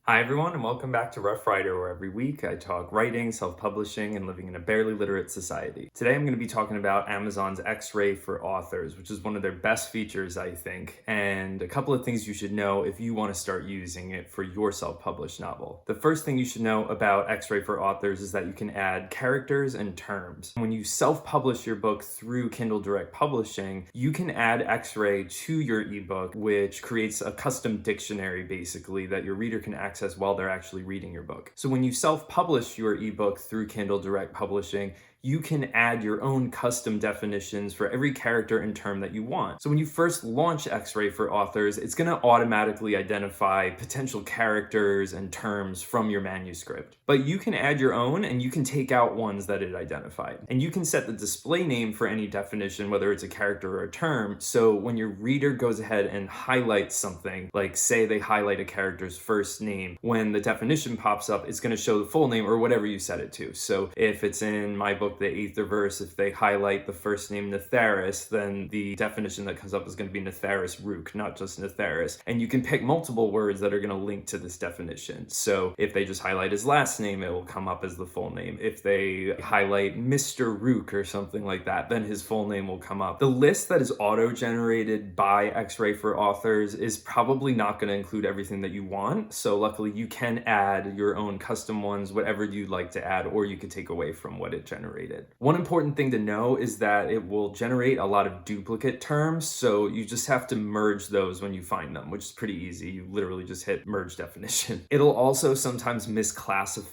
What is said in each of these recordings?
Hi, everyone, and welcome back to Rough Rider, where every week I talk writing, self-publishing, and living in a barely literate society. Today I'm going to be talking about Amazon's X-Ray for authors, which is one of their best features, I think, and a couple of things you should know if you want to start using it for your self-published novel. The first thing you should know about X-Ray for authors is that you can add characters and terms. When you self-publish your book through Kindle Direct Publishing, you can add X-Ray to your ebook, which creates a custom dictionary, basically, that your reader can access while they're actually reading your book. So when you self-publish your ebook through Kindle Direct Publishing, you can add your own custom definitions for every character and term that you want. So when you first launch X-Ray for authors, it's going to automatically identify potential characters and terms from your manuscript. But you can add your own, and you can take out ones that it identified. And you can set the display name for any definition, whether it's a character or a term. So when your reader goes ahead and highlights something, like say they highlight a character's first name, when the definition pops up, it's going to show the full name or whatever you set it to. So if it's in my book, The Eighth Verse, if they highlight the first name Netharis, then the definition that comes up is going to be Netharis Rook, not just Netharis. And you can pick multiple words that are going to link to this definition. So if they just highlight his last name, it will come up as the full name. If they highlight Mr. Rook or something like that, then his full name will come up. The list that is auto-generated by X-Ray for authors is probably not going to include everything that you want. So luckily you can add your own custom ones, whatever you'd like to add, or you could take away from what it generated. One important thing to know is that it will generate a lot of duplicate terms, so you just have to merge those when you find them, which is pretty easy. You literally just hit merge definition. It'll also sometimes misclassify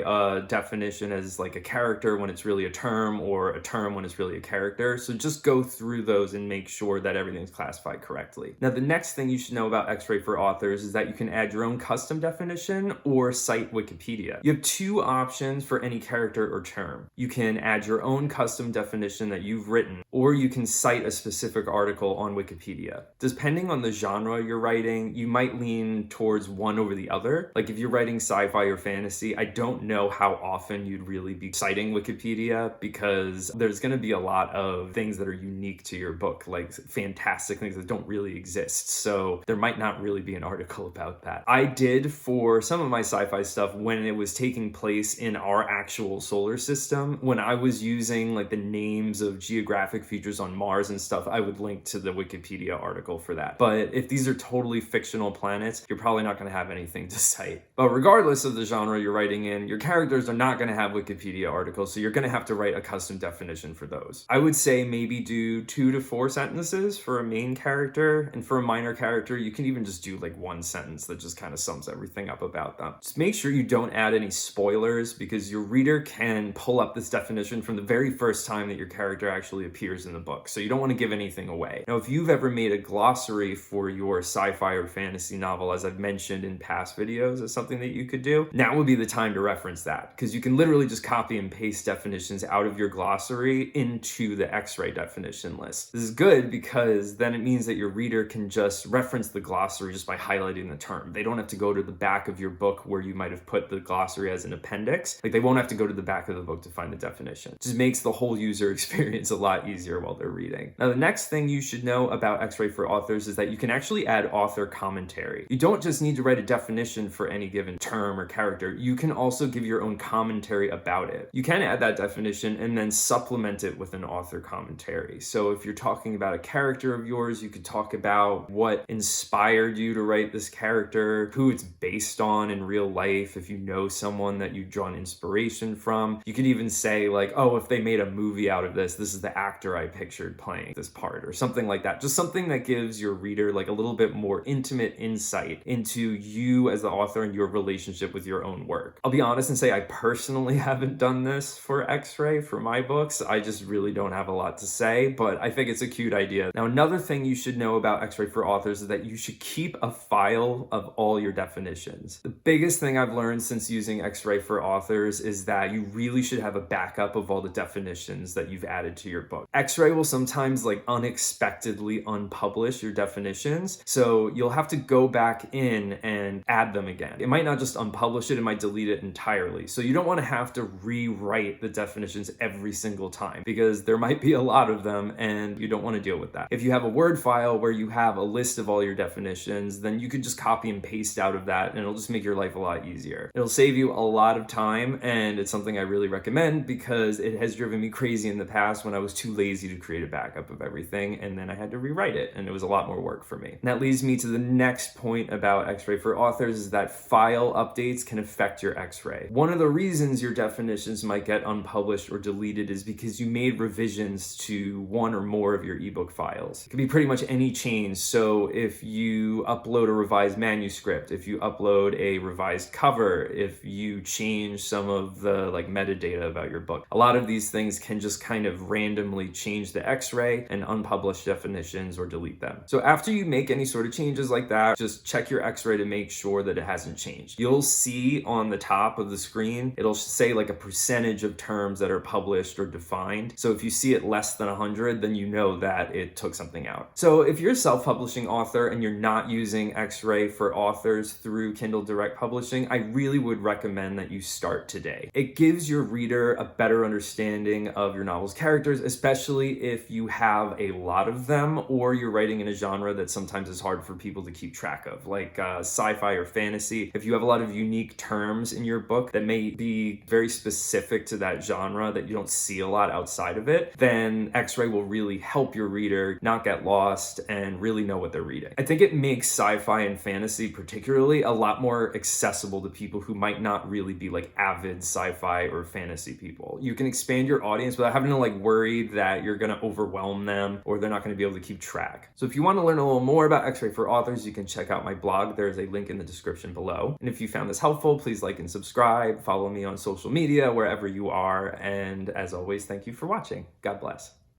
a definition as like a character when it's really a term, or a term when it's really a character. So just go through those and make sure that everything's classified correctly. Now, the next thing you should know about X-Ray for authors is that you can add your own custom definition or cite Wikipedia. You have two options for any character or term. You can add your own custom definition that you've written, or you can cite a specific article on Wikipedia. Depending on the genre you're writing, you might lean towards one over the other. Like if you're writing sci-fi or fantasy, I don't know how often you'd really be citing Wikipedia, because there's going to be a lot of things that are unique to your book, like fantastic things that don't really exist. So there might not really be an article about that. I did for some of my sci-fi stuff when it was taking place in our actual solar system. When I was using like the names of geographic features on Mars and stuff, I would link to the Wikipedia article for that. But if these are totally fictional planets, you're probably not going to have anything to cite. But regardless of the genre you're writing in, your characters are not going to have Wikipedia articles, so you're going to have to write a custom definition for those. I would say maybe do 2 to 4 sentences for a main character, and for a minor character, you can even just do like one sentence that just kind of sums everything up about them. Just make sure you don't add any spoilers, because your reader can pull up this definition from the very first time that your character actually appears in the book. So you don't want to give anything away. Now, if you've ever made a glossary for your sci-fi or fantasy novel, as I've mentioned in past videos, as something that you could do, now would be the time to reference that, because you can literally just copy and paste definitions out of your glossary into the X-Ray definition list. This is good because then it means that your reader can just reference the glossary just by highlighting the term. They don't have to go to the back of your book where you might have put the glossary as an appendix. Like, they won't have to go to the back of the book to find the definition. It just makes the whole user experience a lot easier while they're reading. Now, the next thing you should know about X-Ray for authors is that you can actually add author commentary. You don't just need to write a definition for any given term or character. You can also give your own commentary about it. You can add that definition and then supplement it with an author commentary. So if you're talking about a character of yours, you could talk about what inspired you to write this character, who it's based on in real life, if you know someone that you've drawn inspiration from. You could even say like, oh, if they made a movie out of this is the actor I pictured playing this part, or something like that. Just something that gives your reader like a little bit more intimate insight into you as the author and your relationship with your own work. I'll be honest and say I personally haven't done this for X-Ray for my books. I just really don't have a lot to say, but I think it's a cute idea. Now, another thing you should know about X-Ray for authors is that you should keep a file of all your definitions. The biggest thing I've learned since using X-Ray for authors is that you really should have a backup backup of all the definitions that you've added to your book. X-Ray will sometimes like unexpectedly unpublish your definitions, so you'll have to go back in and add them again. It might not just unpublish it, it might delete it entirely. So you don't want to have to rewrite the definitions every single time, because there might be a lot of them and you don't want to deal with that. If you have a Word file where you have a list of all your definitions, then you could just copy and paste out of that and it'll just make your life a lot easier. It'll save you a lot of time, and it's something I really recommend because it has driven me crazy in the past when I was too lazy to create a backup of everything, and then I had to rewrite it, and it was a lot more work for me. And that leads me to the next point about X-Ray for authors, is that file updates can affect your X-Ray. One of the reasons your definitions might get unpublished or deleted is because you made revisions to one or more of your ebook files. It can be pretty much any change. So if you upload a revised manuscript, if you upload a revised cover, if you change some of the like metadata about your book, a lot of these things can just kind of randomly change the X-Ray and unpublish definitions or delete them. So after you make any sort of changes like that, just check your X-Ray to make sure that it hasn't changed. You'll see on the top of the screen, it'll say like a percentage of terms that are published or defined. So if you see it less than 100, then you know that it took something out. So if you're a self-publishing author and you're not using X-Ray for authors through Kindle Direct Publishing, I really would recommend that you start today. It gives your reader a better understanding of your novel's characters, especially if you have a lot of them or you're writing in a genre that sometimes is hard for people to keep track of, like sci-fi or fantasy. If you have a lot of unique terms in your book that may be very specific to that genre that you don't see a lot outside of it, then X-Ray will really help your reader not get lost and really know what they're reading. I think it makes sci-fi and fantasy particularly a lot more accessible to people who might not really be like avid sci-fi or fantasy people. You can expand your audience without having to like worry that you're going to overwhelm them or they're not going to be able to keep track. So if you want to learn a little more about X-Ray for authors, you can check out my blog. There's a link in the description below. And if you found this helpful, please like and subscribe, follow me on social media wherever you are. And as always, thank you for watching. God bless.